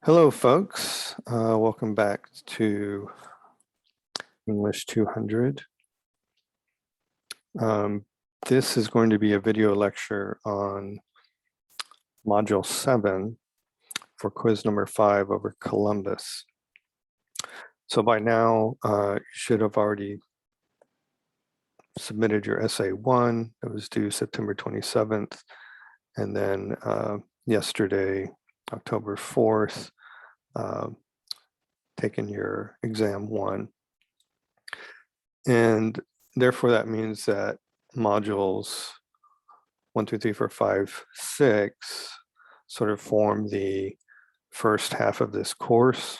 Hello, folks. Welcome back to English 200. This is going to be a video lecture on Module 7 for quiz number 5 over Columbus. So by now, you should have already submitted your essay 1. It was due September 27th. And then yesterday, October 4th, taken your exam 1. And therefore that means that modules 1, 2, 3, 4, 5, 6 sort of form the first half of this course.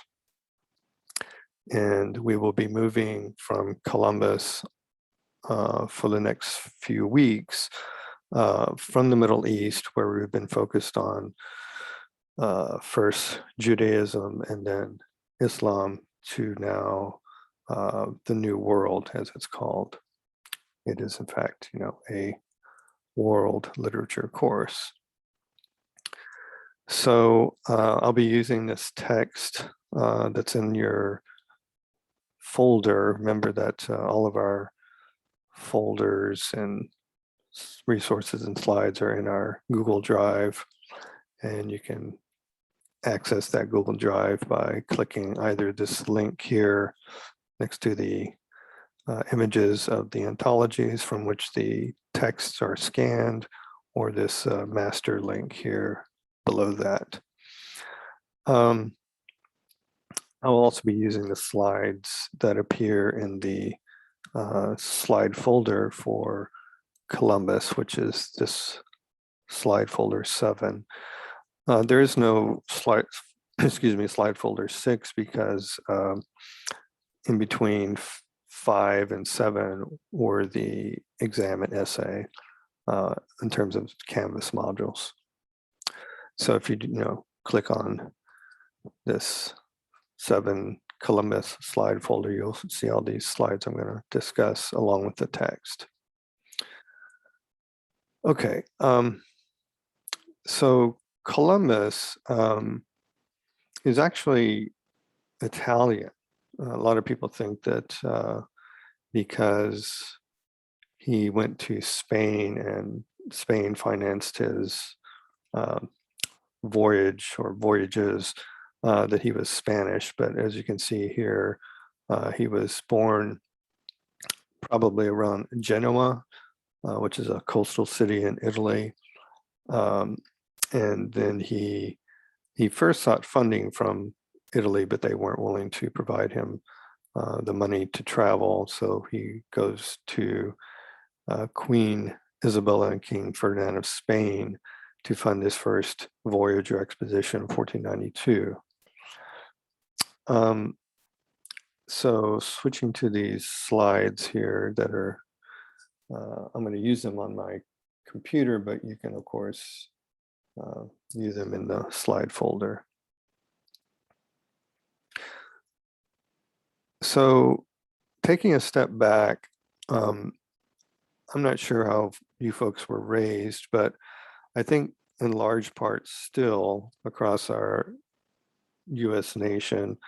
And we will be moving from Columbus for the next few weeks from the Middle East, where we've been focused on first Judaism and then Islam, to now the New World, as it's called. It is, in fact, a world literature course. So I'll be using this text that's in your folder. Remember that all of our folders and resources and slides are in our Google Drive, and you can access that Google Drive by clicking either this link here next to the images of the anthologies from which the texts are scanned, or this master link here below that. I will also be using the slides that appear in the slide folder for Columbus, which is this slide folder 7. There is no slide folder 6, because in between 5 and 7 were the exam and essay in terms of Canvas modules. So if you click on this 7 Columbus slide folder, you'll see all these slides I'm going to discuss along with the text. Okay, so Columbus is actually Italian. A lot of people think that because he went to Spain and Spain financed his voyage or voyages, that he was Spanish. But as you can see here, he was born probably around Genoa, which is a coastal city in Italy. And then he first sought funding from Italy, but they weren't willing to provide him the money to travel. So he goes to Queen Isabella and King Ferdinand of Spain to fund his first voyage or expedition in 1492. So switching to these slides here that are, I'm going to use them on my computer, but you can, of course, view them in the slide folder. So taking a step back, I'm not sure how you folks were raised, but I think in large part still across our US nation,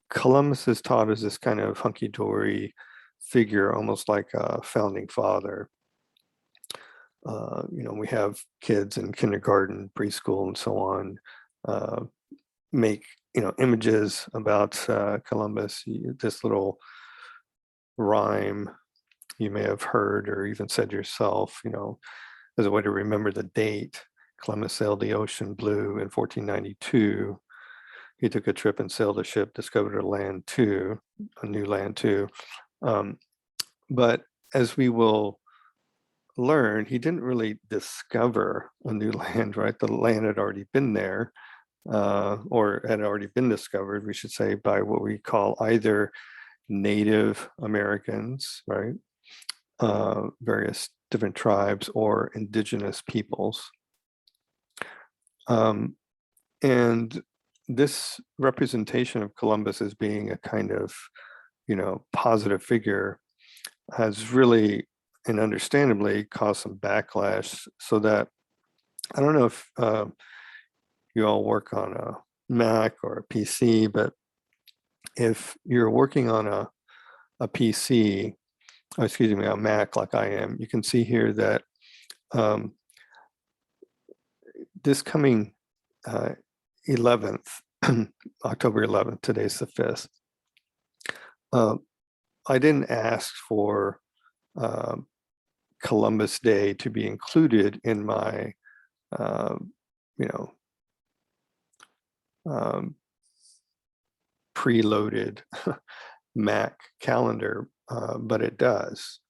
Columbus is taught as this kind of hunky-dory figure, almost like a founding father. We have kids in kindergarten, preschool, and so on, make images about Columbus. This little rhyme you may have heard or even said yourself, as a way to remember the date. Columbus sailed the ocean blue in 1492. He took a trip and sailed a ship, discovered a new land too. But as we will learn, he didn't really discover a new land, right? The land had already been there, or had already been discovered, we should say, by what we call either Native Americans, right? Various different tribes, or indigenous peoples. And this representation of Columbus as being a kind of, positive figure has really, and understandably, caused some backlash, so that I don't know if you all work on a Mac or a PC, but if you're working on a PC, excuse me, a Mac like I am, you can see here that this coming 11th, October 11th, today's the 5th, I didn't ask for Columbus Day to be included in my, preloaded Mac calendar, but it does.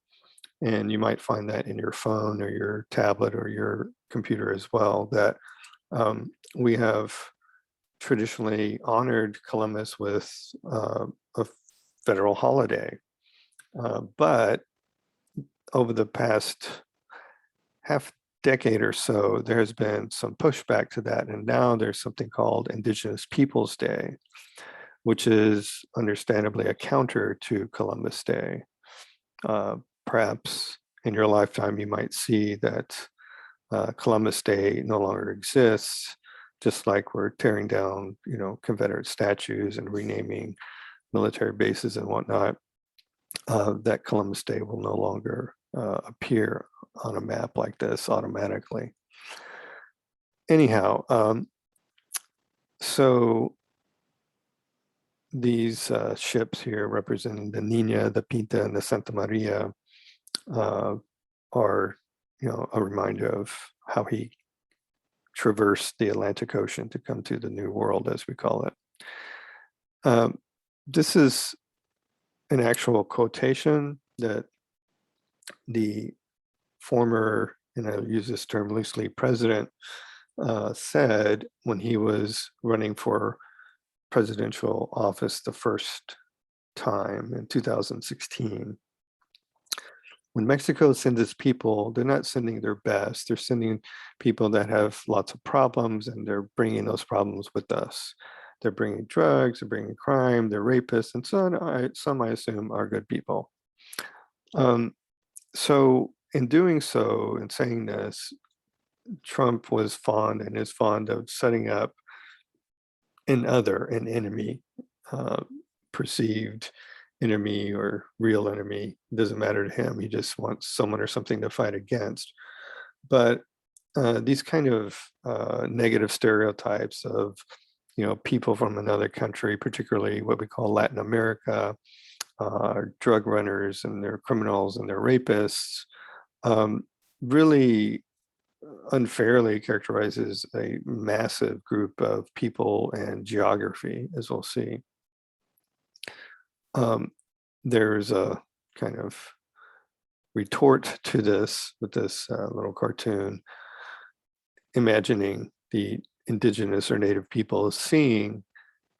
And you might find that in your phone or your tablet or your computer as well, that we have traditionally honored Columbus with a federal holiday. But over the past half decade or so, there has been some pushback to that. And now there's something called Indigenous Peoples Day, which is understandably a counter to Columbus Day. Perhaps in your lifetime, you might see that Columbus Day no longer exists, just like we're tearing down, Confederate statues and renaming military bases and whatnot, that Columbus Day will no longer appear on a map like this automatically. Anyhow, so these ships here representing the Nina, the Pinta, and the Santa Maria are, a reminder of how he traversed the Atlantic Ocean to come to the New World, as we call it. This is an actual quotation that the former, and I use this term loosely, president said when he was running for presidential office the first time in 2016. When Mexico sends its people, they're not sending their best. They're sending people that have lots of problems, and they're bringing those problems with us. They're bringing drugs, they're bringing crime, they're rapists, and some I assume are good people. So in doing so, in saying this, Trump was fond and is fond of setting up an enemy, perceived enemy or real enemy. It doesn't matter to him. He just wants someone or something to fight against. But these kind of negative stereotypes of, people from another country, particularly what we call Latin America, drug runners and they're criminals and they're rapists, really unfairly characterizes a massive group of people and geography, as we'll see. There's a kind of retort to this with this little cartoon, imagining the indigenous or native people seeing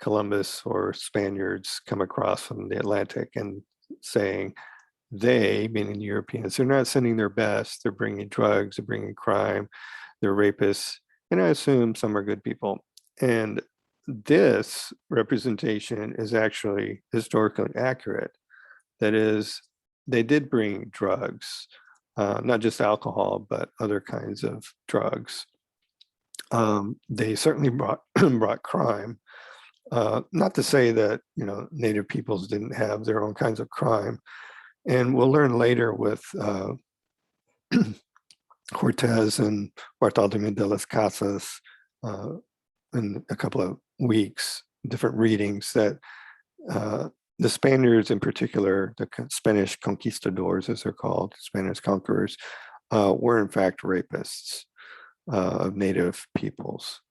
Columbus or Spaniards come across from the Atlantic and saying, they, meaning Europeans, they're not sending their best, they're bringing drugs, they're bringing crime, they're rapists, and I assume some are good people. And this representation is actually historically accurate. That is, they did bring drugs, not just alcohol, but other kinds of drugs. They certainly brought crime. Not to say that, native peoples didn't have their own kinds of crime. And we'll learn later with Cortez and Bartolome de las Casas in a couple of weeks, different readings, that the Spaniards in particular, the Spanish conquistadors, as they're called, Spanish conquerors, were in fact rapists of native peoples.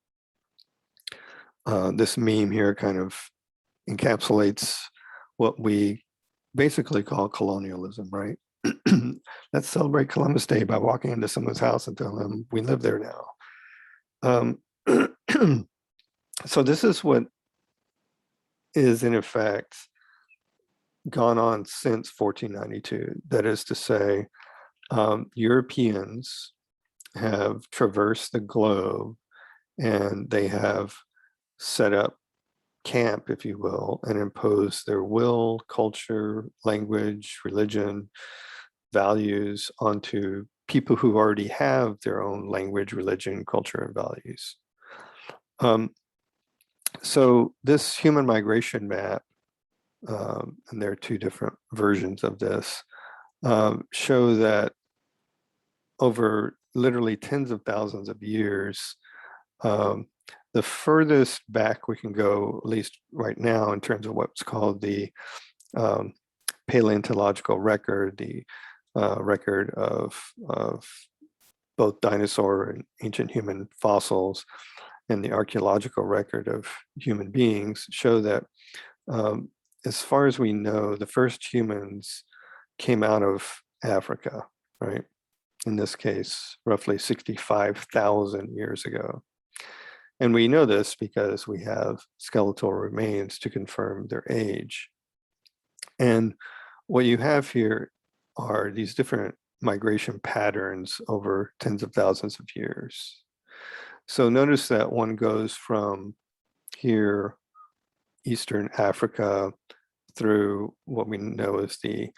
This meme here kind of encapsulates what we basically call colonialism, right? Let's celebrate Columbus Day by walking into someone's house and telling them we live there now. So this is what is in effect gone on since 1492. That is to say, Europeans have traversed the globe and they have set up camp, if you will, and impose their will, culture, language, religion, values onto people who already have their own language, religion, culture, and values. Um, so this human migration map, and there are two different versions of this, show that over literally tens of thousands of years, the furthest back we can go, at least right now, in terms of what's called the paleontological record, the record of both dinosaur and ancient human fossils, and the archaeological record of human beings, show that as far as we know, the first humans came out of Africa, right? In this case, roughly 65,000 years ago. And we know this because we have skeletal remains to confirm their age. And what you have here are these different migration patterns over tens of thousands of years. So notice that one goes from here, Eastern Africa, through what we know as the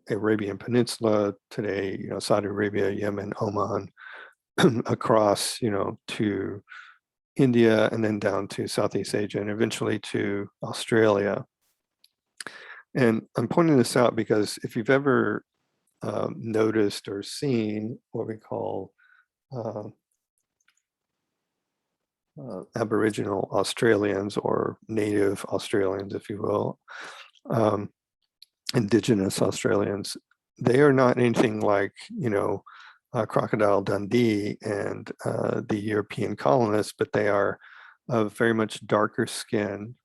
Arabian Peninsula today, Saudi Arabia, Yemen, Oman, across, to India, and then down to Southeast Asia, and eventually to Australia. And I'm pointing this out because if you've ever noticed or seen what we call Aboriginal Australians, or native Australians, if you will, Indigenous Australians, they are not anything like, Crocodile Dundee and the European colonists, but they are of very much darker skin.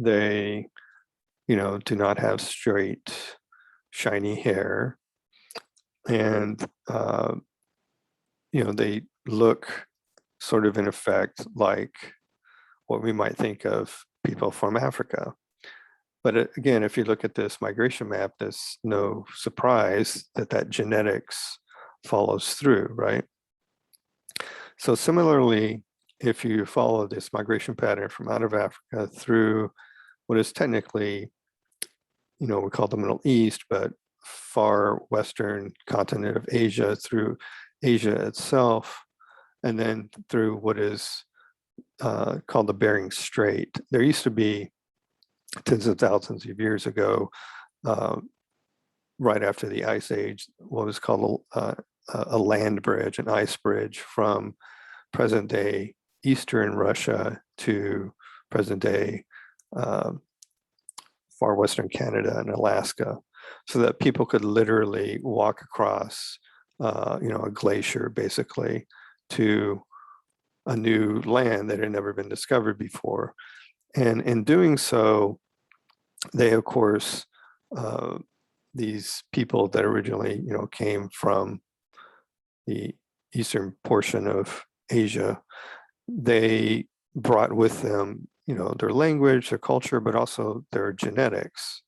They, do not have straight, shiny hair, and they look sort of in effect like what we might think of people from Africa. But again, if you look at this migration map, there's no surprise that genetics follows through, right? So similarly, if you follow this migration pattern from out of Africa through what is technically, we call the Middle East, but far western continent of Asia, through Asia itself, and then through what is called the Bering Strait. There used to be, tens of thousands of years ago, right after the Ice Age, what was called a land bridge, an ice bridge from present-day Eastern Russia to present-day far western Canada and Alaska, so that people could literally walk across, a glacier, basically, to a new land that had never been discovered before. And in doing so, they, of course, these people that originally, came from the eastern portion of Asia, they brought with them, their language, their culture, but also their genetics.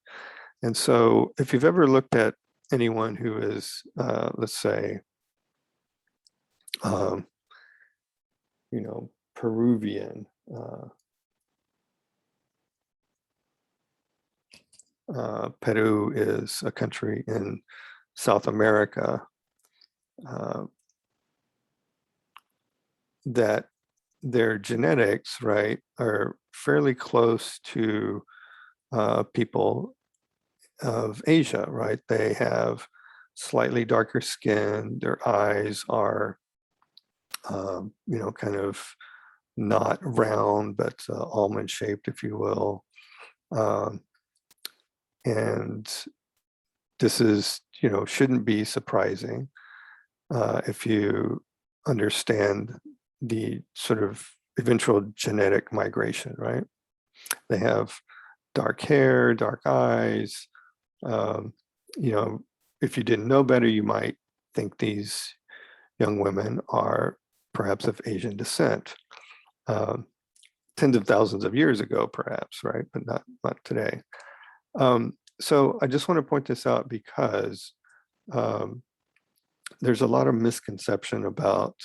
And so if you've ever looked at anyone who is, let's say, Peruvian, Peru is a country in South America, that their genetics, right, are fairly close to people of Asia, right? They have slightly darker skin. Their eyes are, kind of not round, but almond shaped, if you will. And this is, shouldn't be surprising if you understand the sort of eventual genetic migration, right? They have dark hair, dark eyes. If you didn't know better, you might think these young women are perhaps of Asian descent. Tens of thousands of years ago, perhaps, right? But not today. So I just want to point this out because there's a lot of misconception about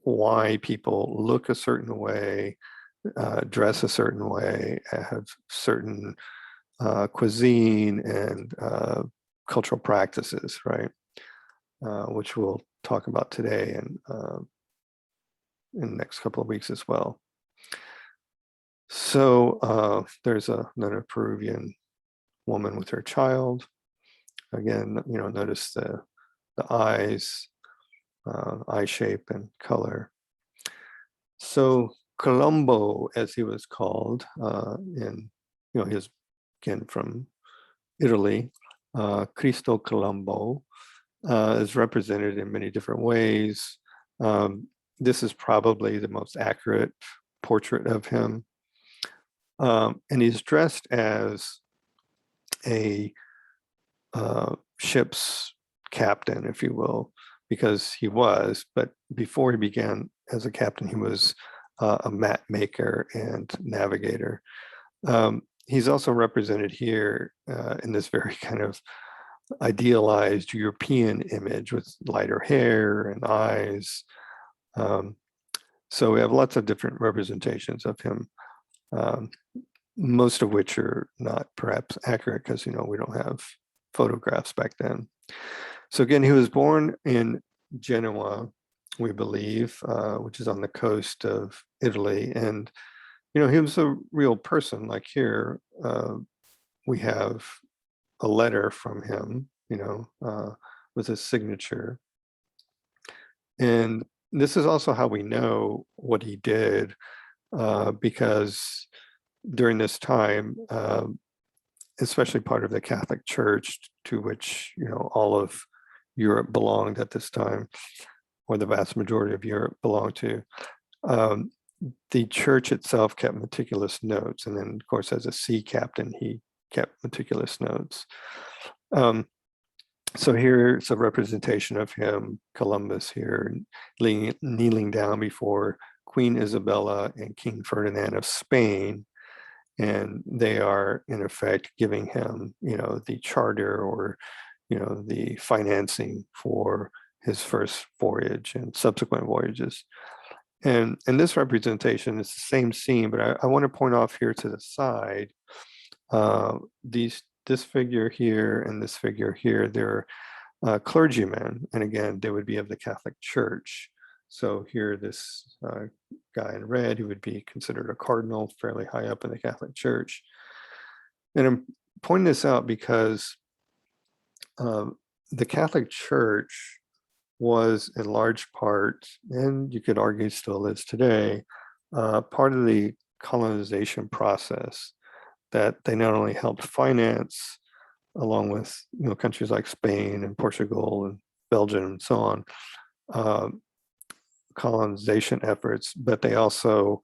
why people look a certain way, dress a certain way, have certain cuisine and cultural practices, right? Which we'll talk about today. And in the next couple of weeks as well. So there's another Peruvian woman with her child. Again, notice the eyes, eye shape and color. So Colombo, as he was called, in he was again from Italy. Cristo Colombo is represented in many different ways. This is probably the most accurate portrait of him. And he's dressed as a ship's captain, if you will, because he was, but before he began as a captain, he was a map maker and navigator. He's also represented here in this very kind of idealized European image with lighter hair and eyes. So we have lots of different representations of him, most of which are not perhaps accurate because, we don't have photographs back then. So again, he was born in Genoa, we believe, which is on the coast of Italy. And, he was a real person. Like here, we have a letter from him, with his signature. And this is also how we know what he did, because during this time, especially part of the Catholic Church, to which all of Europe belonged at this time, or the vast majority of Europe belonged to, the church itself kept meticulous notes. And then, of course, as a sea captain, he kept meticulous notes. So here's a representation of him, Columbus here, kneeling down before Queen Isabella and King Ferdinand of Spain. And they are, in effect, giving him, the charter or, the financing for his first voyage and subsequent voyages. And this representation is the same scene, but I want to point off here to the side, this figure here and this figure here, they're clergymen. And again, they would be of the Catholic Church. So here, this guy in red, who would be considered a cardinal, fairly high up in the Catholic Church. And I'm pointing this out because the Catholic Church was in large part, and you could argue still is today, part of the colonization process, that they not only helped finance, along with countries like Spain and Portugal and Belgium and so on, colonization efforts, but they also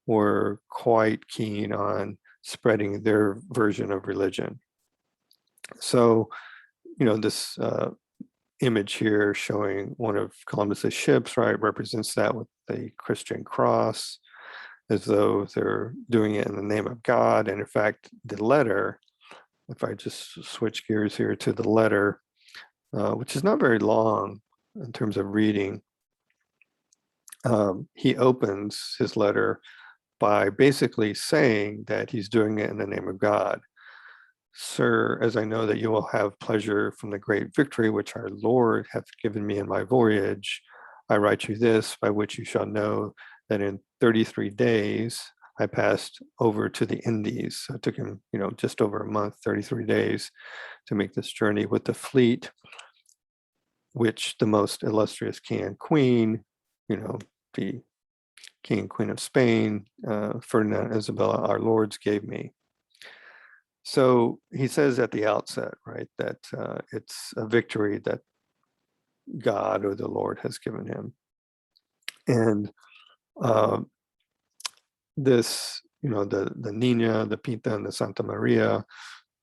were quite keen on spreading their version of religion. So, this image here showing one of Columbus's ships, right, represents that with the Christian cross, as though they're doing it in the name of God. And in fact, the letter, if I just switch gears here to the letter, which is not very long in terms of reading, he opens his letter by basically saying that he's doing it in the name of God. Sir, as I know that you will have pleasure from the great victory which our Lord hath given me in my voyage, I write you this, by which you shall know that in 33 days I passed over to the Indies. So it took him, just over a month, 33 days, to make this journey with the fleet, which the most illustrious king and queen, the king and queen of Spain, Ferdinand and Isabella, our lords, gave me. So he says at the outset, right, that it's a victory that God or the Lord has given him. And this, the Nina, the Pinta, and the Santa Maria,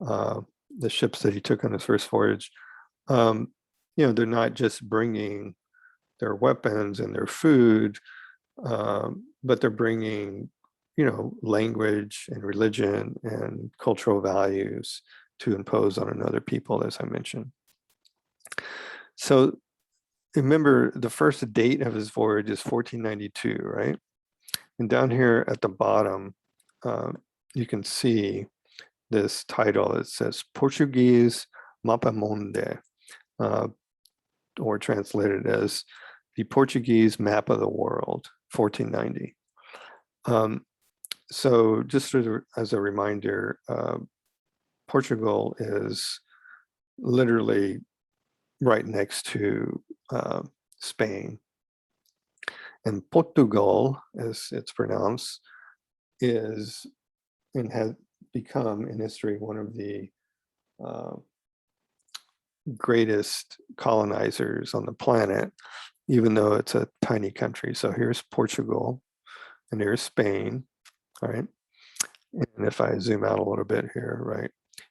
the ships that he took on his first voyage, they're not just bringing their weapons and their food, but they're bringing language and religion and cultural values to impose on another people, as I mentioned. So remember, the first date of his voyage is 1492, right? And down here at the bottom, you can see this title. It says Portuguese Mapa, or translated as the Portuguese Map of the World, 1490. So just as a reminder, Portugal is literally right next to Spain. And Portugal, as it's pronounced, is and has become in history one of the greatest colonizers on the planet, even though it's a tiny country. So here's Portugal and here's Spain, all right? And if I zoom out a little bit here, right,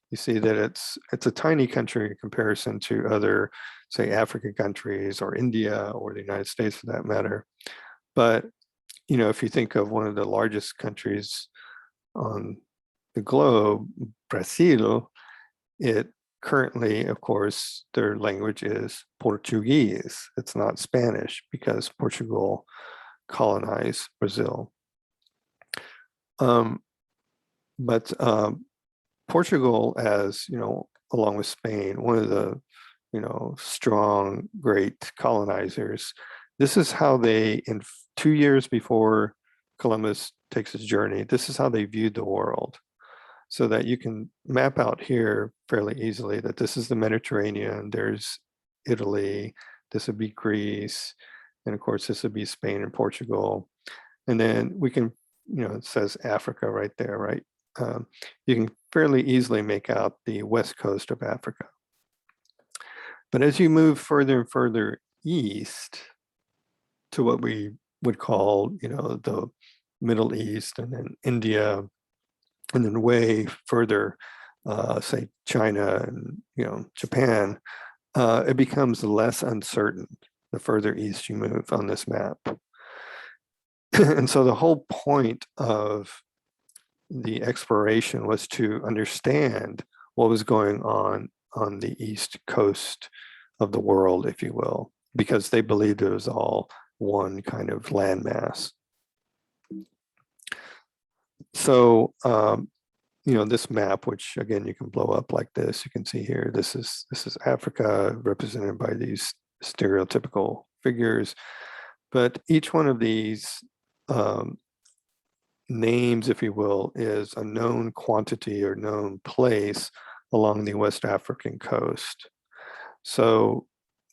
you see that it's a tiny country in comparison to other, say, African countries or India or the United States for that matter. But, you know, if you think of one of the largest countries on the globe, Brazil, it currently, of course, their language is Portuguese. It's not Spanish because Portugal colonized Brazil. But Portugal, as you know, along with Spain, one of the, you know, strong, great colonizers. This is how they, in 2 years before Columbus takes his journey, this is how they viewed the world. So that you can map out here fairly easily that this is the Mediterranean, there's Italy, this would be Greece, and of course this would be Spain and Portugal. And then we can, you know, it says Africa right there, right? You can fairly easily make out the west coast of Africa. But as you move further and further east to what we would call, you know, the Middle East and then India, and then way further, say China and, you know, Japan, it becomes less uncertain the further east you move on this map. And so the whole point of the exploration was to understand what was going on the east coast of the world, if you will, because they believed it was all one kind of landmass. So, you know, this map, which again, you can blow up like this, you can see here, this is Africa represented by these stereotypical figures. But each one of these names, if you will, is a known quantity or known place along the West African coast. So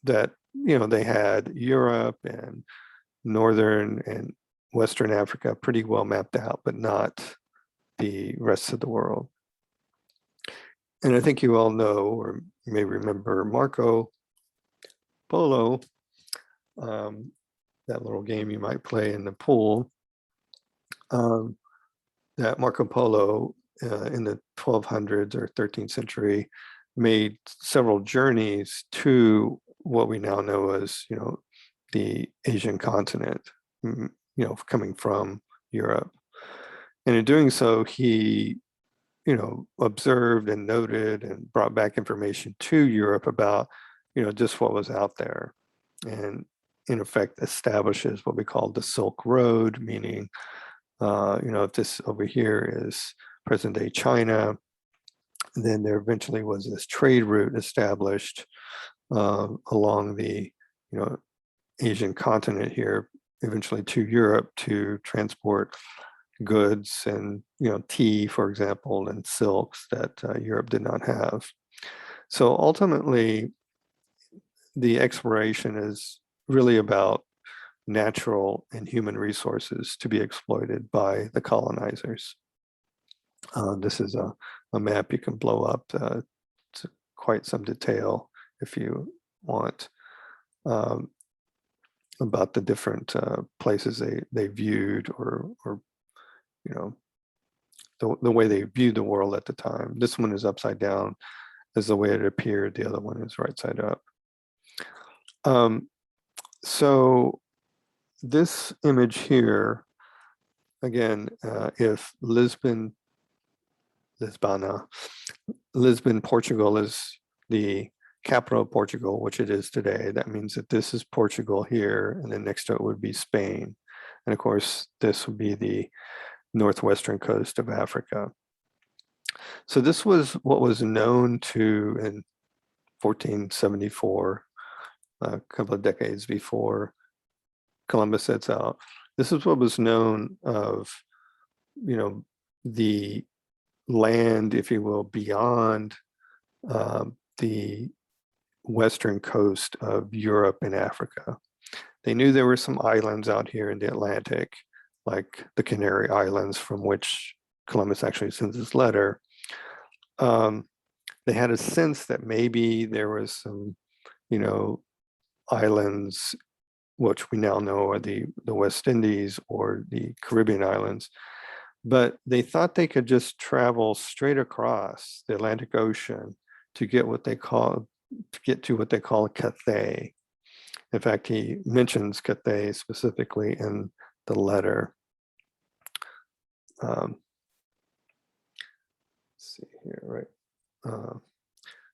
that, you know, they had Europe and Northern and Western Africa pretty well mapped out, but not the rest of the world. And I think you all know, or you may remember Marco Polo, that little game you might play in the pool. That Marco Polo in the 1200s or 13th century made several journeys to what we now know as, you know, the Asian continent, you know, coming from Europe. And in doing so, he, you know, observed and noted and brought back information to Europe about, you know, just what was out there. And in effect, establishes what we call the Silk Road, meaning, you know, if this over here is present-day China, then there eventually was this trade route established along the, you know, Asian continent here, eventually to Europe to transport goods and, you know, tea, for example, and silks that Europe did not have. So ultimately, the exploration is really about natural and human resources to be exploited by the colonizers. This is a map you can blow up to quite some detail if you want, about the different places they viewed or you know, the way they viewed the world at the time. This one is upside down as the way it appeared. The other one is right side up. So this image here, again, if Lisbon, Portugal is the capital of Portugal, which it is today, that means that this is Portugal here, and then next to it would be Spain. And of course, this would be the northwestern coast of Africa. So this was what was known to in 1474, a couple of decades before Columbus sets out. this is what was known of, the land, if you will, beyond the western coast of Europe and Africa. They knew there were some islands out here in the Atlantic, like the Canary Islands, from which Columbus actually sends his letter. They had a sense that maybe there was some, islands, which we now know are the West Indies or the Caribbean islands, but they thought they could just travel straight across the Atlantic Ocean to get to what they call Cathay. In fact, he mentions Cathay specifically in the letter. Let's see here, right?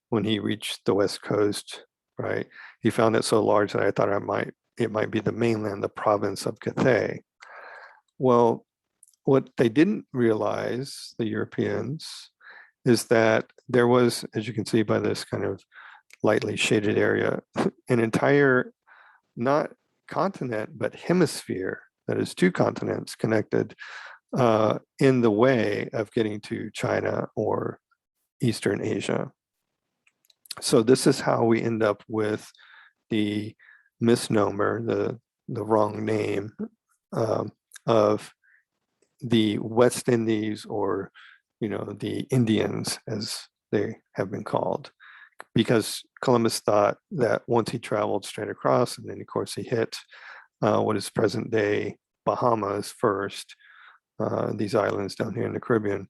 When he reached the West Coast, right, he found it so large that I thought it might be the mainland, the province of Cathay. Well, what they didn't realize, the Europeans, is that there was, as you can see by this kind of lightly shaded area, an entire, not continent, but hemisphere, that is two continents connected in the way of getting to China or Eastern Asia. So this is how we end up with the misnomer, the wrong name of the West Indies, or the Indians, as they have been called, because Columbus thought that once he traveled straight across, and then of course he hit what is present day Bahamas first, these islands down here in the Caribbean,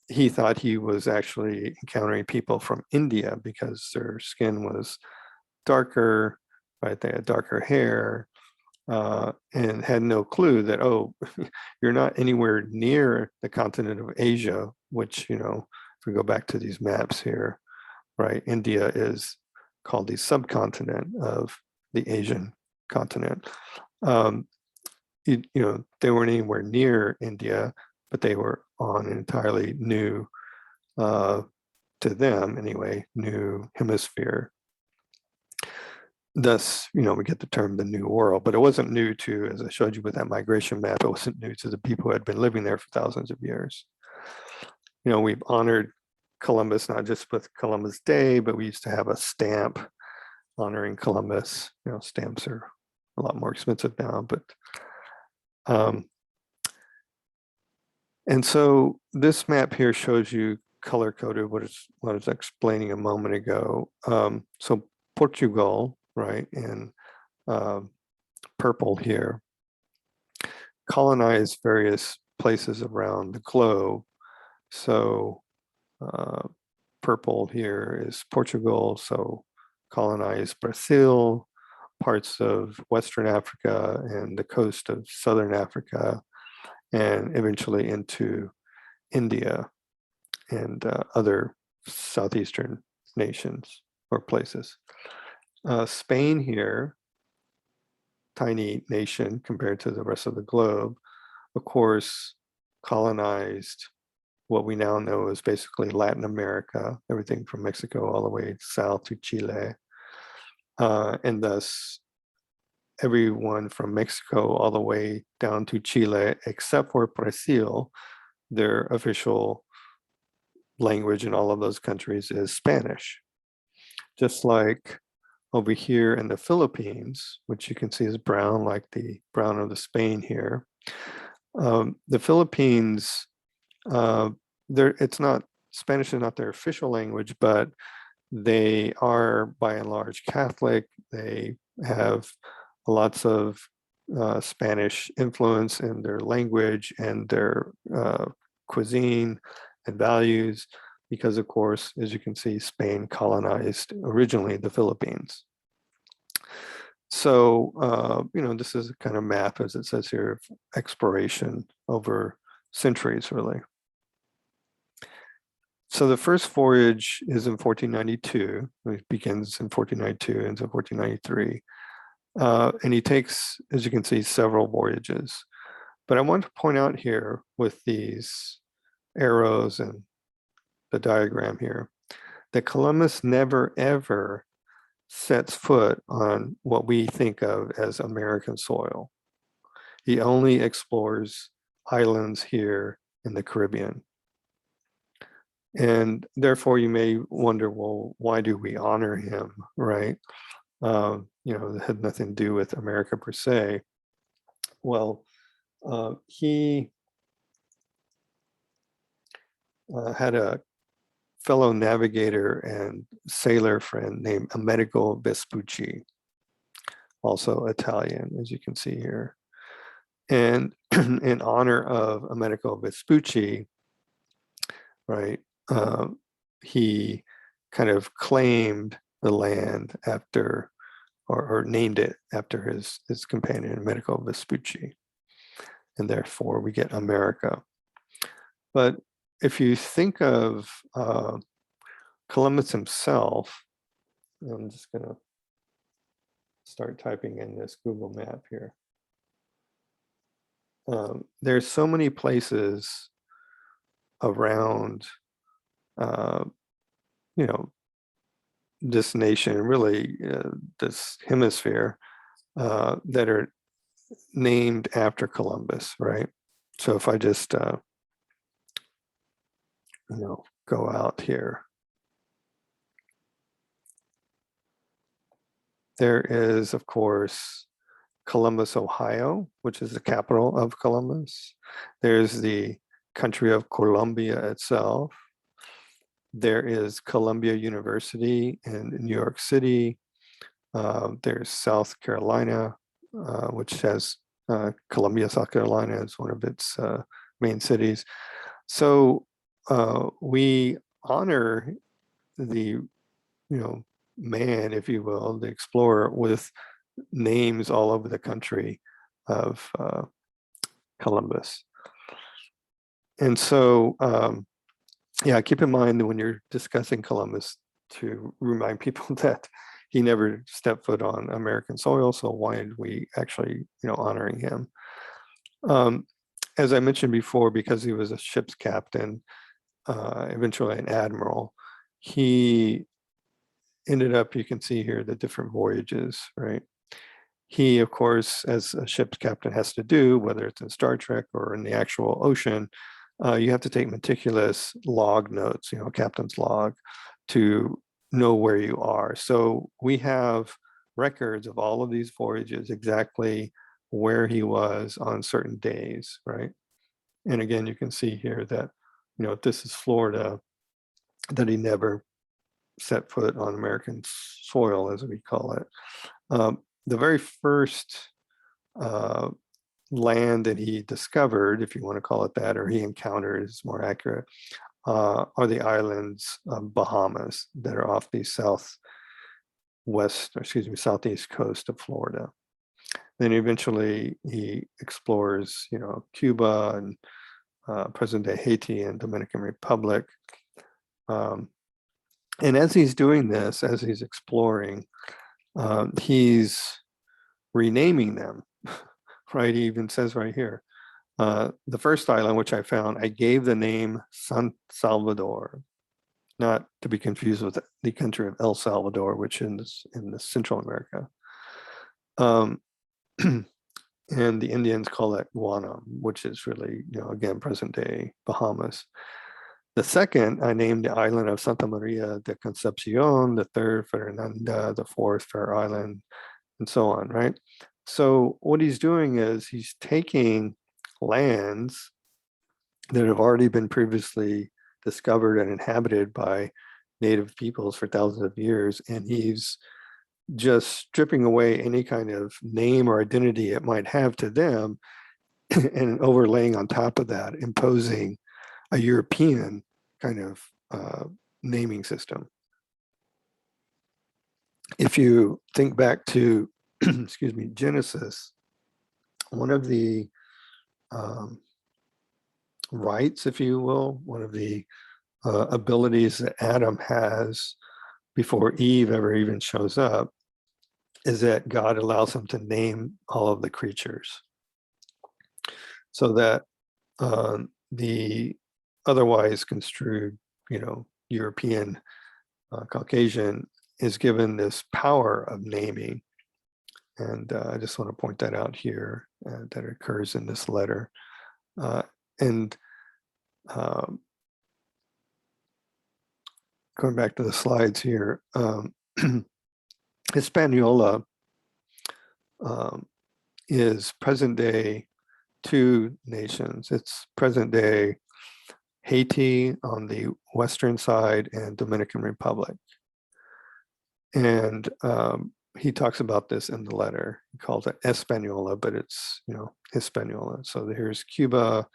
he thought he was actually encountering people from India because their skin was darker, right? They had darker hair, and had no clue that, oh, you're not anywhere near the continent of Asia, which, if we go back to these maps here, right? India is called the subcontinent of the Asian continent. They weren't anywhere near India, but they were on an entirely new, to them anyway, new hemisphere. Thus, we get the term the New World, but it wasn't new to, as I showed you with that migration map, it wasn't new to the people who had been living there for thousands of years. We've honored Columbus, not just with Columbus Day, but we used to have a stamp honoring Columbus. Stamps are a lot more expensive now, but and so this map here shows you color-coded what I was explaining a moment ago. So Portugal, right, in purple here, colonized various places around the globe. So purple here is Portugal, so colonized Brazil, parts of Western Africa and the coast of Southern Africa, and eventually into India and other southeastern nations or places. Spain here, tiny nation compared to the rest of the globe, of course, colonized what we now know is basically Latin America, everything from Mexico all the way south to Chile. And thus, everyone from Mexico all the way down to Chile, except for Brazil, their official language in all of those countries is Spanish. Just like over here in the Philippines, which you can see is brown, like the brown of the Spain here. The Philippines, it's not, Spanish is not their official language, but they are by and large Catholic. They have lots of Spanish influence in their language and their cuisine and values, because of course, as you can see, Spain colonized originally the Philippines. So, this is a kind of map, as it says here, of exploration over centuries, really. So the first voyage is in 1492. It begins in 1492, ends in 1493. And he takes, as you can see, several voyages. But I want to point out here with these arrows and the diagram here that Columbus never, ever sets foot on what we think of as American soil. He only explores islands here in the Caribbean. And therefore, you may wonder, well, why do we honor him, right? It had nothing to do with America per se. Well, he had a fellow navigator and sailor friend named Amerigo Vespucci, also Italian, as you can see here. And in honor of Amerigo Vespucci, right, he kind of claimed the land after, or named it after his companion, Amerigo Vespucci. And therefore we get America. But if you think of Columbus himself, I'm just going to start typing in this Google map here. There's so many places around, this nation, really this hemisphere, that are named after Columbus, right? So if I just, go out here, there is, of course, Columbus, Ohio, which is the capital of Columbus. There's the country of Columbia itself. There is Columbia University in New York City. There's South Carolina, which has Columbia, South Carolina as one of its main cities. So we honor the, man, if you will, the explorer, with names all over the country of Columbus. And so, keep in mind that when you're discussing Columbus, to remind people that he never stepped foot on American soil. So why did we actually, honoring him? As I mentioned before, because he was a ship's captain, eventually an admiral, he ended up, you can see here the different voyages, right? He, of course, as a ship's captain has to do, whether it's in Star Trek or in the actual ocean, you have to take meticulous log notes, captain's log, to know where you are. So we have records of all of these voyages, exactly where he was on certain days, right? And again, you can see here that, this is Florida, that he never set foot on American soil, as we call it. The very first land that he discovered, if you want to call it that, or he encountered is more accurate, are the islands of Bahamas that are off the southeast coast of Florida. Then eventually he explores, Cuba and present-day Haiti and Dominican Republic. And as he's doing this, as he's exploring, he's renaming them, right? He even says right here, the first island, which I found, I gave the name San Salvador, not to be confused with the country of El Salvador, which is in the Central America. And the Indians call it Guam, which is really, again, present day Bahamas. The second, I named the island of Santa Maria de Concepcion, the third, Fernanda, the fourth, Fair Island, and so on, right? So what he's doing is he's taking lands that have already been previously discovered and inhabited by native peoples for thousands of years, and he's just stripping away any kind of name or identity it might have to them and overlaying on top of that, imposing a European kind of naming system. If you think back to, Genesis, one of the rights, if you will, one of the abilities that Adam has before Eve ever even shows up, is that God allows him to name all of the creatures, so that the otherwise construed, European, Caucasian is given this power of naming. And I just want to point that out here, that occurs in this letter. And going back to the slides here, Hispaniola is present day two nations. It's present day Haiti on the western side and Dominican Republic. And he talks about this in the letter. He calls it Española, but it's, Hispaniola. So here's Cuba,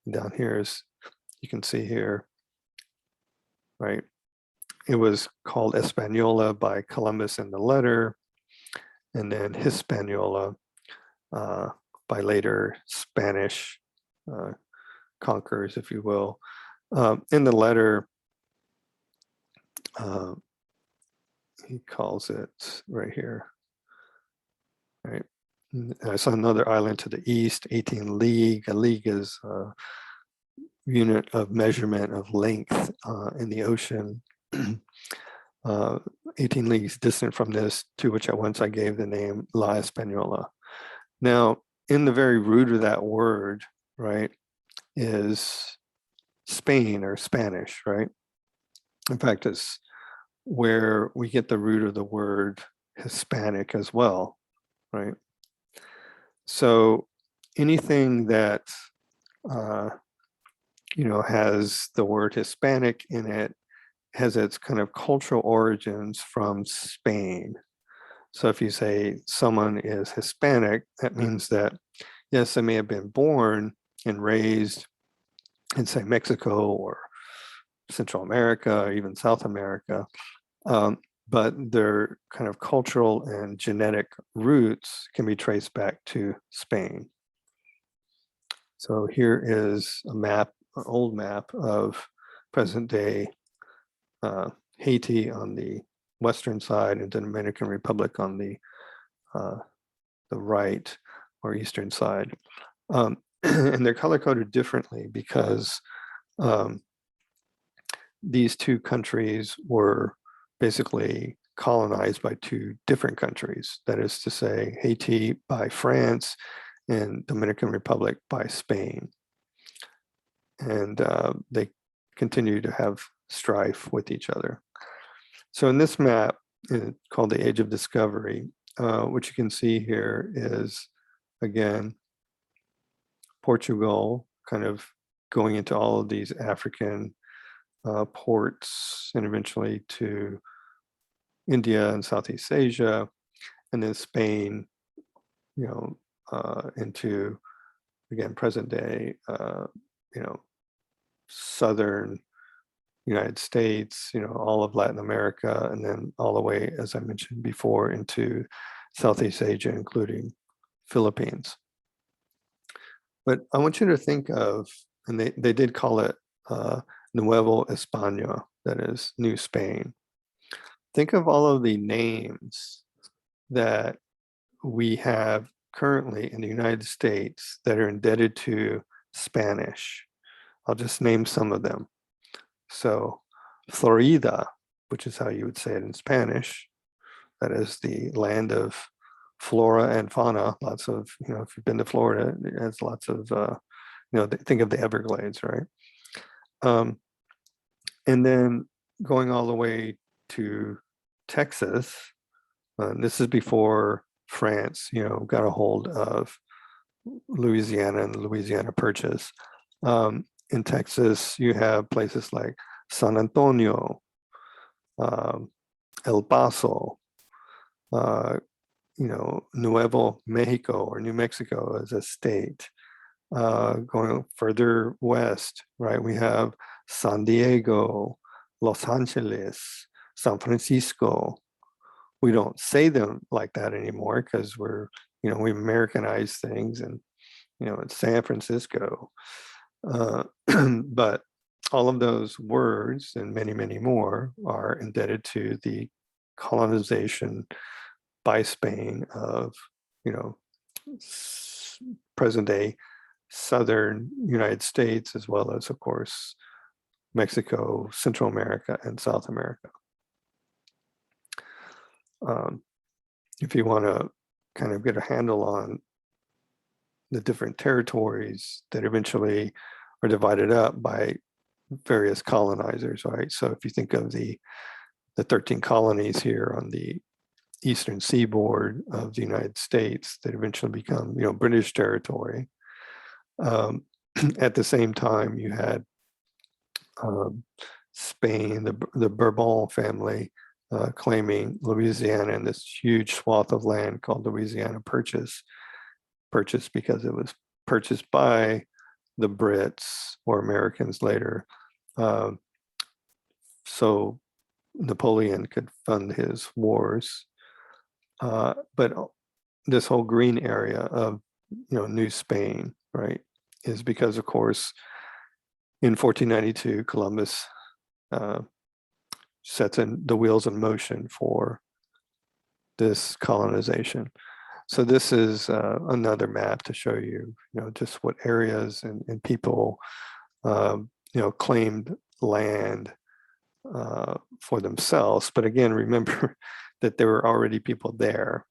and down here is, you can see here, right? It was called Española by Columbus in the letter, and then Hispaniola by later Spanish conquerors, if you will. In the letter, he calls it right here, right? I saw another island to the east, 18 league. A league is a unit of measurement of length in the ocean. 18 leagues distant from this, to which at once I gave the name La Española. Now, in the very root of that word, right, is Spain or Spanish, right? In fact, it's where we get the root of the word Hispanic as well, right? So anything that, has the word Hispanic in it has its kind of cultural origins from Spain. So if you say someone is Hispanic, that means that, yes, they may have been born and raised in, say, Mexico or Central America, or even South America, but their kind of cultural and genetic roots can be traced back to Spain. So here is a map, an old map of present day Haiti on the western side and the Dominican Republic on the right or eastern side. And they're color coded differently because these two countries were basically colonized by two different countries. That is to say, Haiti by France and Dominican Republic by Spain. And they continue to have strife with each other. So in this map, called the Age of Discovery, what you can see here is, again, Portugal kind of going into all of these African ports and eventually to India and Southeast Asia, and then Spain, into, again, present day, southern United States, all of Latin America, and then all the way, as I mentioned before, into Southeast Asia, including Philippines. But I want you to think of, and they did call it Nuevo España, that is New Spain. Think of all of the names that we have currently in the United States that are indebted to Spanish. I'll just name some of them. So Florida, which is how you would say it in Spanish, that is the land of flora and fauna. Lots of, if you've been to Florida, it has lots of, think of the Everglades, right? And then going all the way to Texas, this is before France, got a hold of Louisiana and the Louisiana Purchase. In Texas, you have places like San Antonio, El Paso, Nuevo Mexico or New Mexico as a state. Going further west, right, we have San Diego, Los Angeles, San Francisco. We don't say them like that anymore because we Americanize things, and it's San Francisco. But all of those words and many, many more are indebted to the colonization by Spain of, present day southern United States, as well as, of course, Mexico, Central America, and South America. if you want to kind of get a handle on the different territories that eventually are divided up by various colonizers, right? So if you think of the 13 colonies here on the eastern seaboard of the United States that eventually become, British territory. At the same time, you had Spain, the Bourbon family claiming Louisiana and this huge swath of land called Louisiana Purchase because it was purchased by the Brits or Americans later. So Napoleon could fund his wars. But this whole green area of, New Spain, right, is because, of course, in 1492, Columbus sets in the wheels in motion for this colonization. So this is another map to show you, just what areas and people, claimed land for themselves. But again, remember that there were already people there.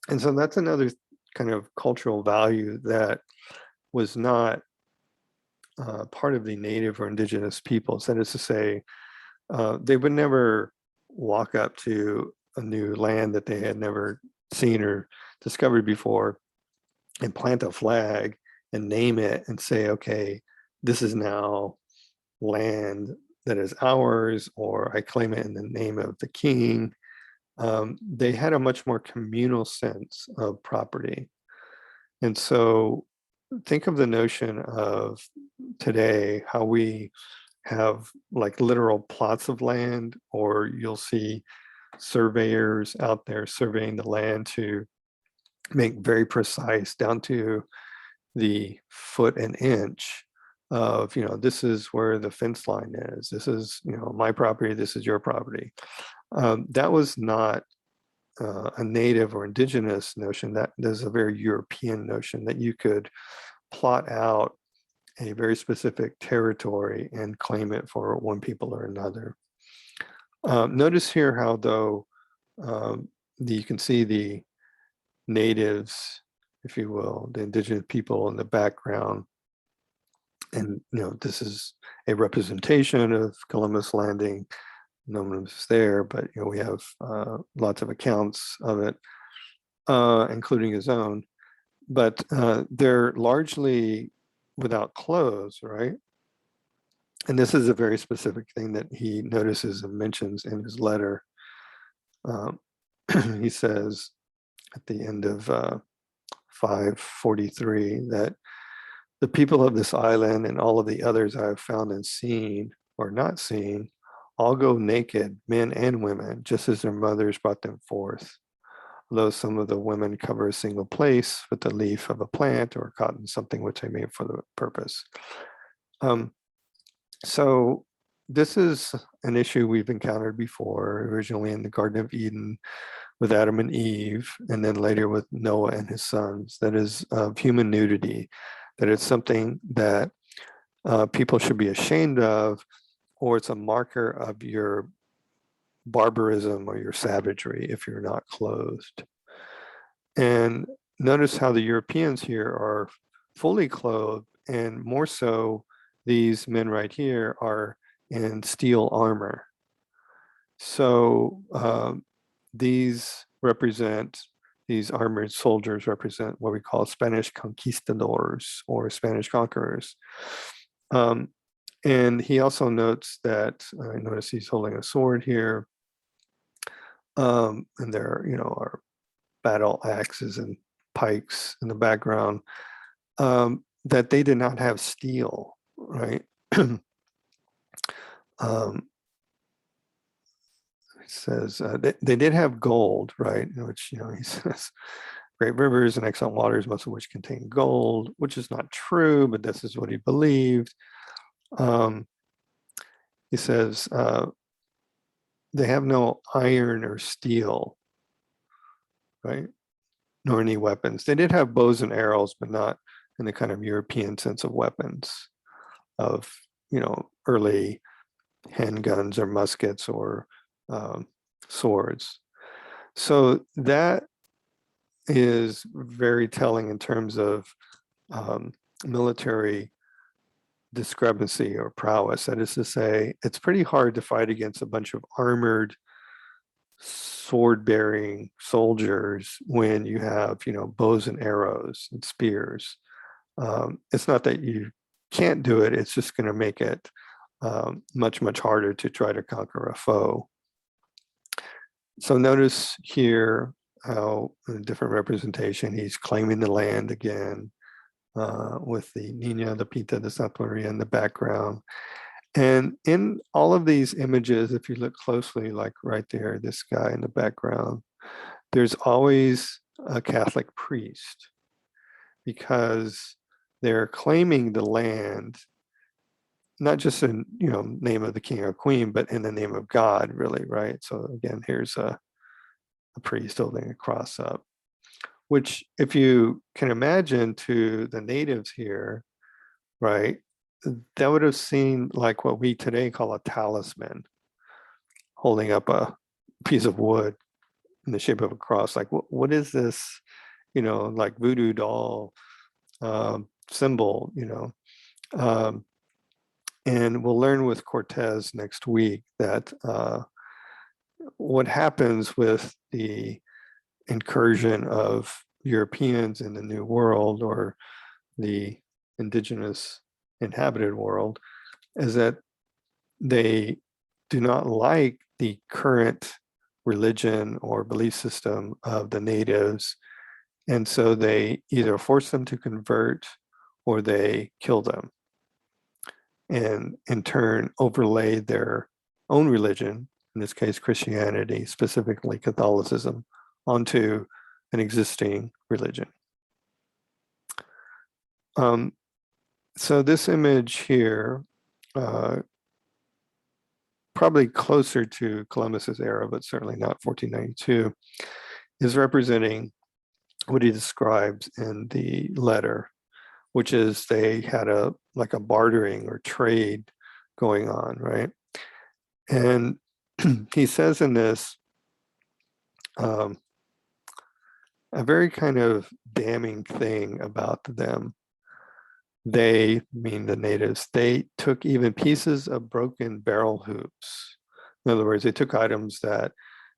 And so that's another kind of cultural value that was not part of the native or indigenous peoples. That is to say, they would never walk up to a new land that they had never seen or discovered before and plant a flag and name it and say, okay, this is now land that is ours, or I claim it in the name of the king. They had a much more communal sense of property. And so think of the notion of today, how we have like literal plots of land, or you'll see surveyors out there surveying the land to make very precise down to the foot and inch of, this is where the fence line is. This is, my property. This is your property. That was not a native or indigenous notion. That is a very European notion that you could plot out a very specific territory and claim it for one people or another. Notice here how, though, you can see the natives, if you will, the indigenous people in the background. And, this is a representation of Columbus landing. No one was there, but, we have lots of accounts of it, including his own. But they're largely without clothes, right? And this is a very specific thing that he notices and mentions in his letter. He says at the end of 543 that the people of this island and all of the others I have found and seen or not seen all go naked, men and women, just as their mothers brought them forth. Although some of the women cover a single place with the leaf of a plant or cotton, something which I made for the purpose. So this is an issue we've encountered before, originally in the Garden of Eden with Adam and Eve, and then later with Noah and his sons, that is of human nudity, that it's something that people should be ashamed of, or it's a marker of your barbarism or your savagery if you're not clothed. And notice how the Europeans here are fully clothed, and more so, these men right here are in steel armor. So these armored soldiers represent what we call Spanish conquistadors or Spanish conquerors. And he also notes that, I notice he's holding a sword here, and there, are battle axes and pikes in the background, that they did not have steel, right? It says they did have gold, right? Which, he says, great rivers and excellent waters, most of which contain gold, which is not true, but this is what he believed. He says they have no iron or steel, right? Nor any weapons. They did have bows and arrows, but not in the kind of European sense of weapons of, early handguns or muskets or swords. So that is very telling in terms of military discrepancy or prowess. That is to say, it's pretty hard to fight against a bunch of armored, sword-bearing soldiers when you have, bows and arrows and spears. It's not that you can't do it, it's just going to make it much, much harder to try to conquer a foe. So notice here how a different representation, he's claiming the land again with the Nina, the Pinta, the Santeria in the background. And in all of these images, if you look closely, like right there, this guy in the background, there's always a Catholic priest because they're claiming the land, not just in name of the king or queen, but in the name of God, really, right? So again, here's a priest holding a cross up, which if you can imagine to the natives here, right, that would have seemed like what we today call a talisman, holding up a piece of wood in the shape of a cross. Like, what is this, like voodoo doll symbol, and we'll learn with Cortez next week that what happens with the incursion of Europeans in the New World or the indigenous inhabited world is that they do not like the current religion or belief system of the natives. And so they either force them to convert or they kill them, and in turn overlay their own religion, in this case Christianity, specifically Catholicism, onto an existing religion. So this image here, probably closer to Columbus's era, but certainly not 1492, is representing what he describes in the letter, which is they had a bartering or trade going on, right? And he says in this a very kind of damning thing about them. They, mean the natives, they took even pieces of broken barrel hoops. In other words, they took items that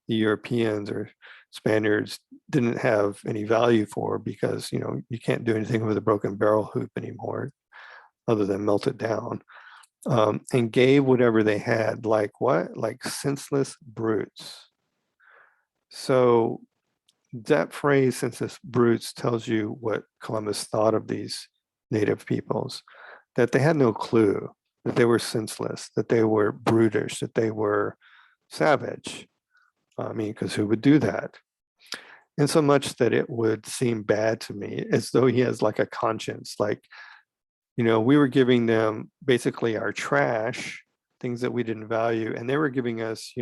the Europeans or Spaniards didn't have any value for because, you can't do anything with a broken barrel hoop anymore other than melt it down, and gave whatever they had, like what? Like senseless brutes. So that phrase, senseless brutes, tells you what Columbus thought of these native peoples, that they had no clue, that they were senseless, that they were brutish, that they were savage. I mean, because who would do that? And so much that it would seem bad to me, as though he has like a conscience, like, we were giving them basically our trash, things that we didn't value, and they were giving us,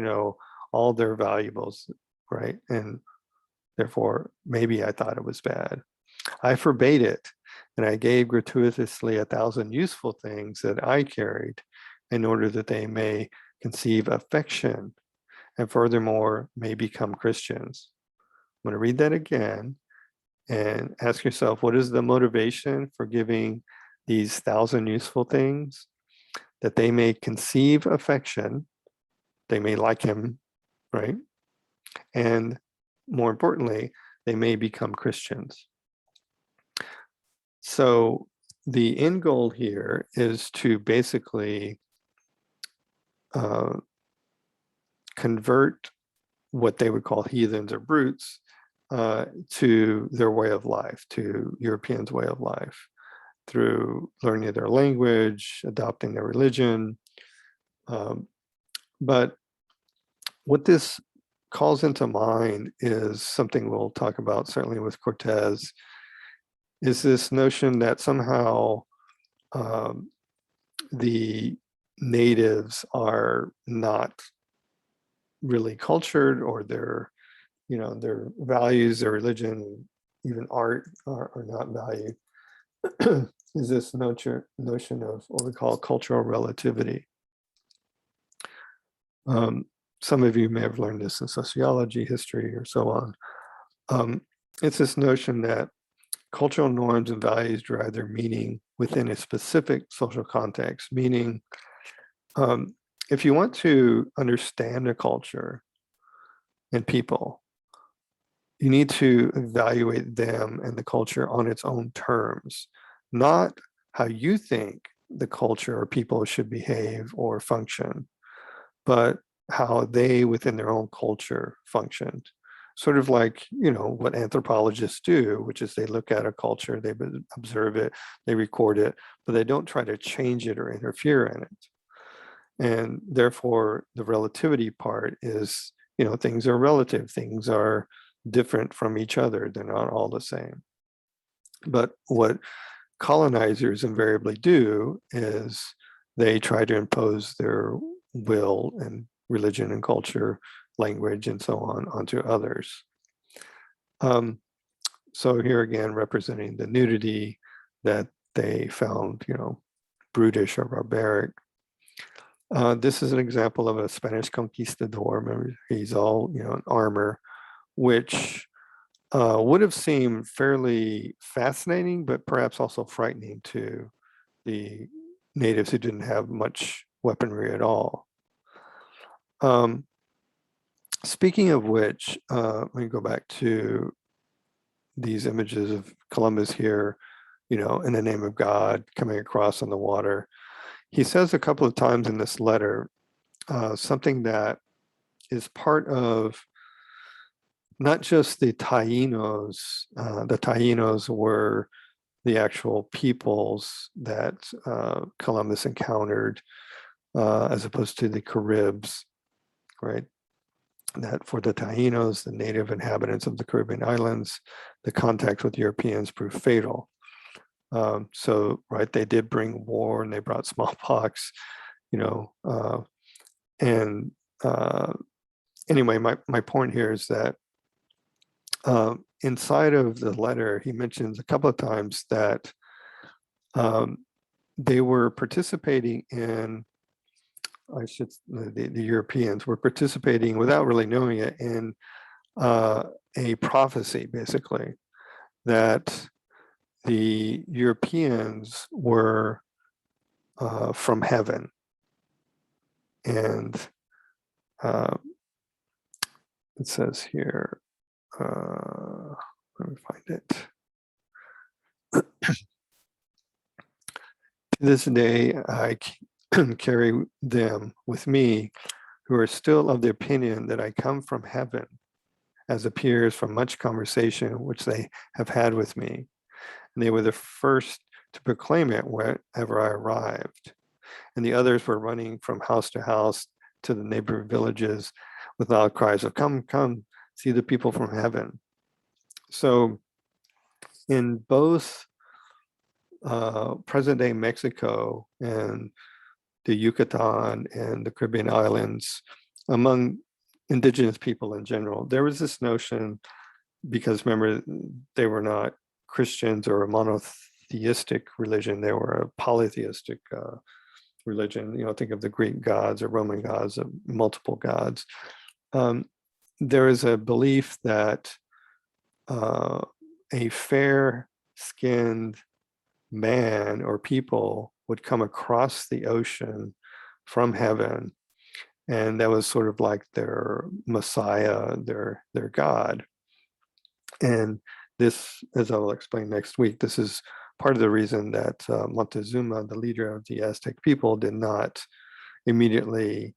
all their valuables, right? And therefore, maybe I thought it was bad. I forbade it, and I gave gratuitously 1,000 useful things that I carried in order that they may conceive affection and furthermore may become Christians. I'm going to read that again and ask yourself, what is the motivation for giving these 1,000 useful things? That they may conceive affection, they may like him, right? And more importantly, they may become Christians. So the end goal here is to basically convert what they would call heathens or brutes to their way of life, to Europeans' way of life, through learning their language, adopting their religion. But what this calls into mind is something we'll talk about certainly with Cortez, is this notion that somehow the natives are not really cultured, or their values, their religion, even art are not valued. Is this notion of what we call cultural relativity. some of you may have learned this in sociology, history, or so on. It's this notion that cultural norms and values derive their meaning within a specific social context, meaning if you want to understand a culture and people, you need to evaluate them and the culture on its own terms, not how you think the culture or people should behave or function, but how they within their own culture functioned. Sort of like, what anthropologists do, which is they look at a culture, they observe it, they record it, but they don't try to change it or interfere in it. And therefore, the relativity part is, things are relative, things are different from each other, they're not all the same. But what colonizers invariably do is they try to impose their will and religion and culture, language, and so on onto others. So here again, representing the nudity that they found, brutish or barbaric. This is an example of a Spanish conquistador. Remember, he's all, in armor, which would have seemed fairly fascinating, but perhaps also frightening to the natives who didn't have much weaponry at all. Speaking of which, let me go back to these images of Columbus here, in the name of God, coming across on the water. He says a couple of times in this letter something that is part of not just the Taínos. The Taínos were the actual peoples that Columbus encountered, as opposed to the Caribs, right? That for the Taínos, the native inhabitants of the Caribbean islands, the contact with Europeans proved fatal. So, right, they did bring war and they brought smallpox, anyway, my point here is that inside of the letter, he mentions a couple of times that they were participating in, the Europeans were participating without really knowing it in a prophecy, basically, that the Europeans were from heaven. And it says here, let me find it. To this day, I carry them with me who are still of the opinion that I come from heaven, as appears from much conversation which they have had with me. And they were the first to proclaim it wherever I arrived. And the others were running from house to house to the neighboring villages with loud cries of, "Come, come, see the people from heaven." So in both present-day Mexico and the Yucatan and the Caribbean islands, among indigenous people in general, there was this notion, because remember, they were not Christians or a monotheistic religion, they were a polytheistic religion. Think of the Greek gods or Roman gods, multiple gods. There is a belief that a fair-skinned man or people would come across the ocean from heaven, and that was sort of like their Messiah, their God. And this, as I will explain next week, this is part of the reason that Montezuma, the leader of the Aztec people, did not immediately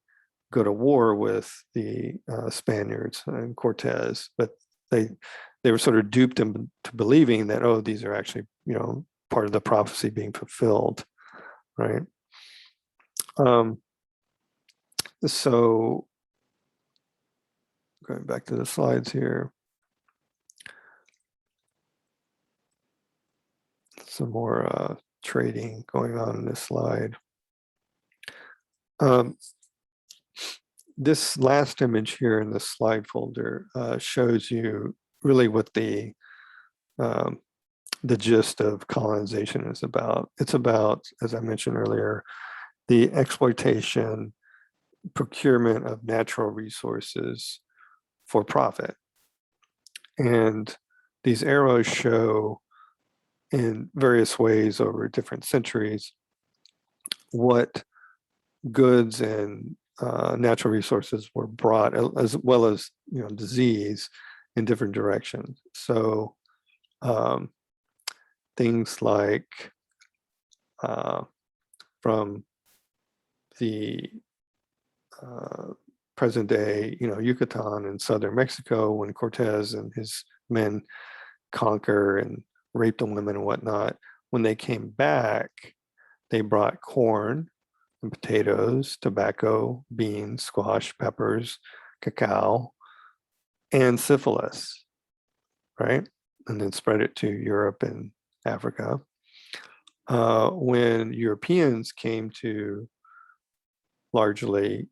go to war with the Spaniards and Cortez, but they were sort of duped into believing that, oh, these are actually, part of the prophecy being fulfilled, right? So going back to the slides here. Some more trading going on in this slide. This last image here in the slide folder shows you really what the gist of colonization is about. It's about, as I mentioned earlier, the exploitation procurement of natural resources for profit. And these arrows show in various ways over different centuries what goods and natural resources were brought, as well as disease, in different directions. So things like from the present day, Yucatan in southern Mexico, when Cortez and his men conquer and rape the women and whatnot, when they came back, they brought corn and potatoes, tobacco, beans, squash, peppers, cacao, and syphilis, right? And then spread it to Europe and Africa. When Europeans came to largely,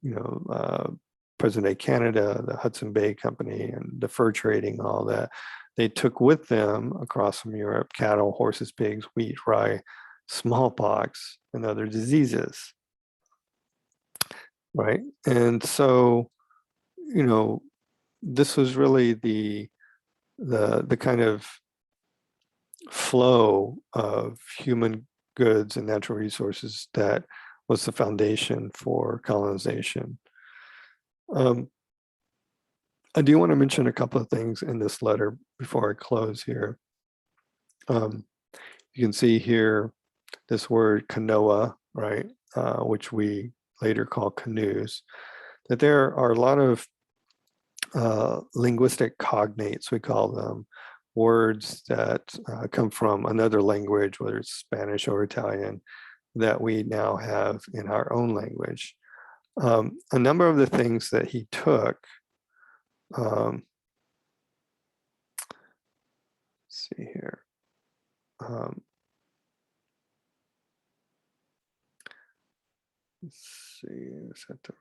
present-day Canada, the Hudson Bay Company, and the fur trading, all that, they took with them across from Europe cattle, horses, pigs, wheat, rye, smallpox, and other diseases, right? And so, this was really the kind of flow of human goods and natural resources that was the foundation for colonization. I do want to mention a couple of things in this letter before I close here. You can see here this word canoa, right, which we later call canoes, that there are a lot of linguistic cognates, we call them, words that come from another language, whether it's Spanish or Italian, that we now have in our own language. A number of the things that he took, let's see here. Let's see, is that the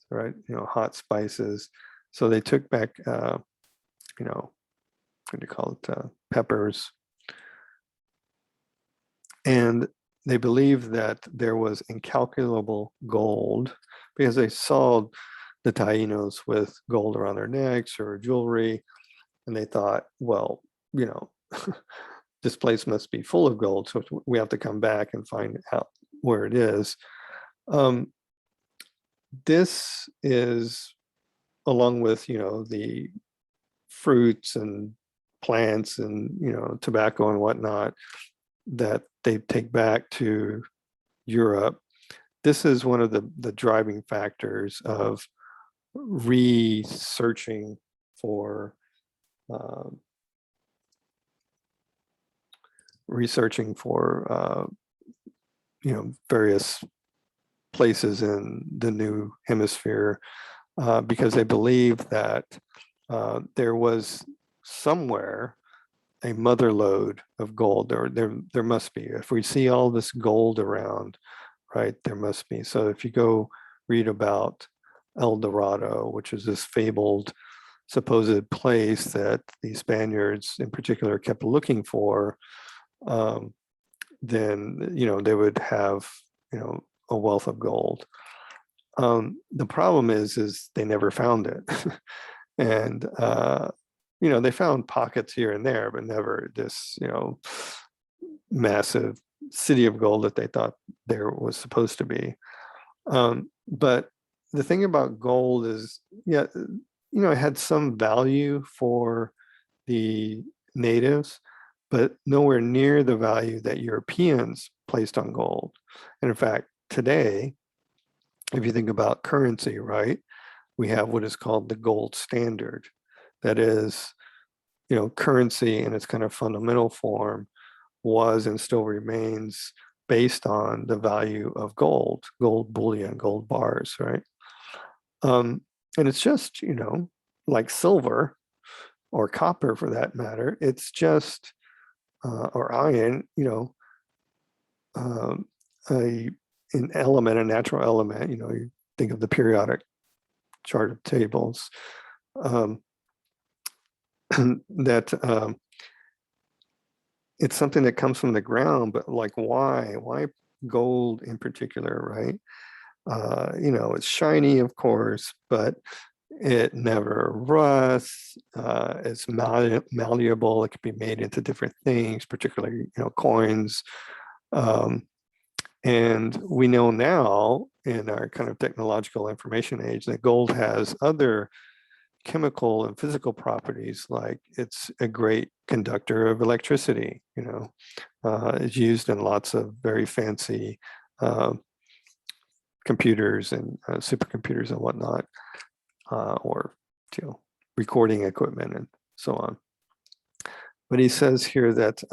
right? Hot spices. So they took back, what do you call it? Peppers. And they believed that there was incalculable gold because they saw the Tainos with gold around their necks or jewelry. And they thought, well, this place must be full of gold. So we have to come back and find out where it is. This is, along with, the fruits and plants and, tobacco and whatnot that they take back to Europe. This is one of the driving factors of researching for various places in the new hemisphere, because they believe that there was somewhere a mother lode of gold. There must be. If we see all this gold around, right, there must be. So if you go read about El Dorado, which is this fabled supposed place that the Spaniards in particular kept looking for, then they would have a wealth of gold. The problem is they never found it. And they found pockets here and there, but never this massive city of gold that they thought there was supposed to be. But the thing about gold is, it had some value for the natives, but nowhere near the value that Europeans placed on gold. And in fact, today, if you think about currency, right, we have what is called the gold standard. That is, currency in its kind of fundamental form was and still remains based on the value of gold bullion, gold bars, right? And it's just, like silver or copper for that matter. It's just, or iron, an element, a natural element, you think of the periodic chart of tables, that it's something that comes from the ground, but like why gold in particular, right? You know, it's shiny, of course, but it never rusts. It's malleable. It can be made into different things, particularly, you know, coins. And we know now in our kind of technological information age that gold has other chemical and physical properties, like it's a great conductor of electricity, you know, it's used in lots of very fancy computers and supercomputers and whatnot, or, you know, recording equipment and so on. But he says here that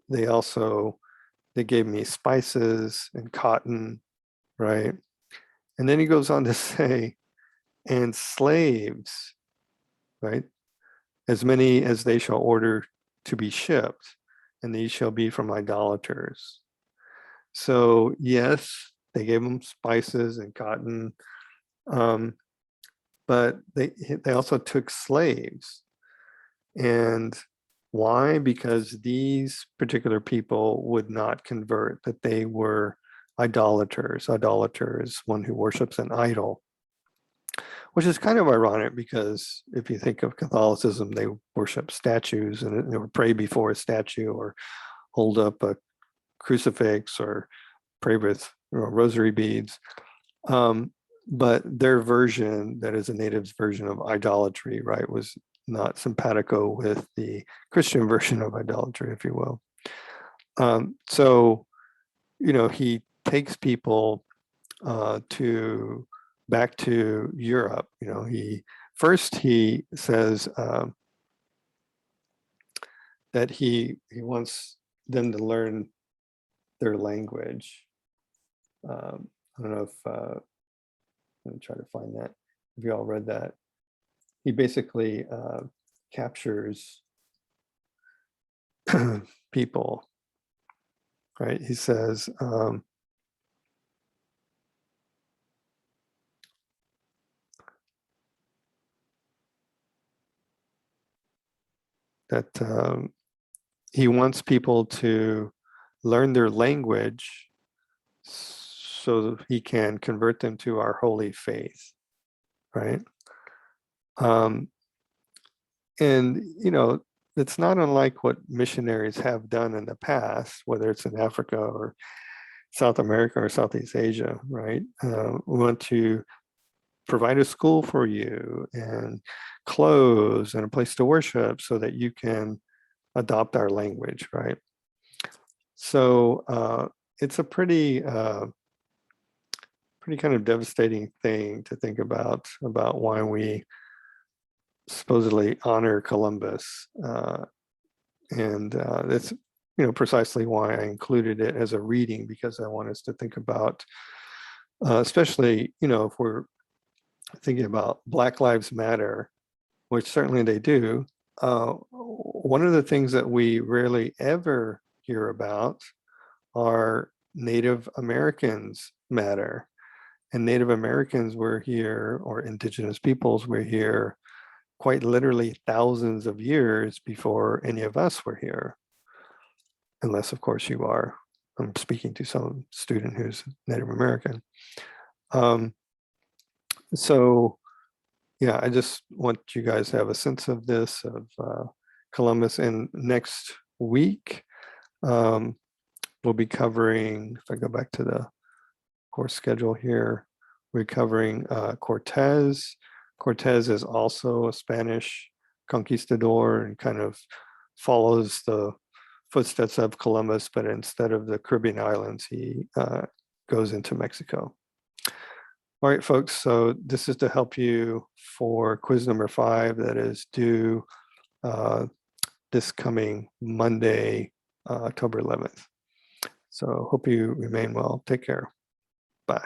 they gave me spices and cotton, right? And then he goes on to say, and slaves, right? As many as they shall order to be shipped, and these shall be from idolaters. So yes, they gave them spices and cotton, but they also took slaves. And why? Because these particular people would not convert, that they were idolaters. Idolater is one who worships an idol, which is kind of ironic because if you think of Catholicism, they worship statues and they would pray before a statue or hold up a crucifix or pray with, you know, rosary beads. But their version, that is a native's version of idolatry, right, was not simpatico with the Christian version of idolatry, if you will. So, you know, he takes people back to Europe. You know, he says that he wants them to learn their language. I don't know if I'm gonna try to find that. Have you all read that? He basically captures people, right? He says, that he wants people to learn their language so he can convert them to our holy faith, right? And, you know, it's not unlike what missionaries have done in the past, whether it's in Africa or South America or Southeast Asia, right? We want to provide a school for you and clothes and a place to worship so that you can adopt our language, right? So it's a pretty kind of devastating thing to think about why we supposedly honor Columbus. And that's, you know, precisely why I included it as a reading, because I want us to think about, especially, you know, if we're thinking about Black Lives Matter, which certainly they do. One of the things that we rarely ever hear about are Native Americans matter. And Native Americans were here, or indigenous peoples were here, quite literally thousands of years before any of us were here. Unless, of course, you are. I'm speaking to some student who's Native American. So yeah, I just want you guys to have a sense of this, of Columbus. And next week, we'll be covering, if I go back to the course schedule here, we're covering Cortez. Cortez is also a Spanish conquistador and kind of follows the footsteps of Columbus, but instead of the Caribbean islands, he goes into Mexico. All right, folks, so this is to help you for quiz number 5 that is due this coming Monday, October 11th. So hope you remain well. Take care. Bye.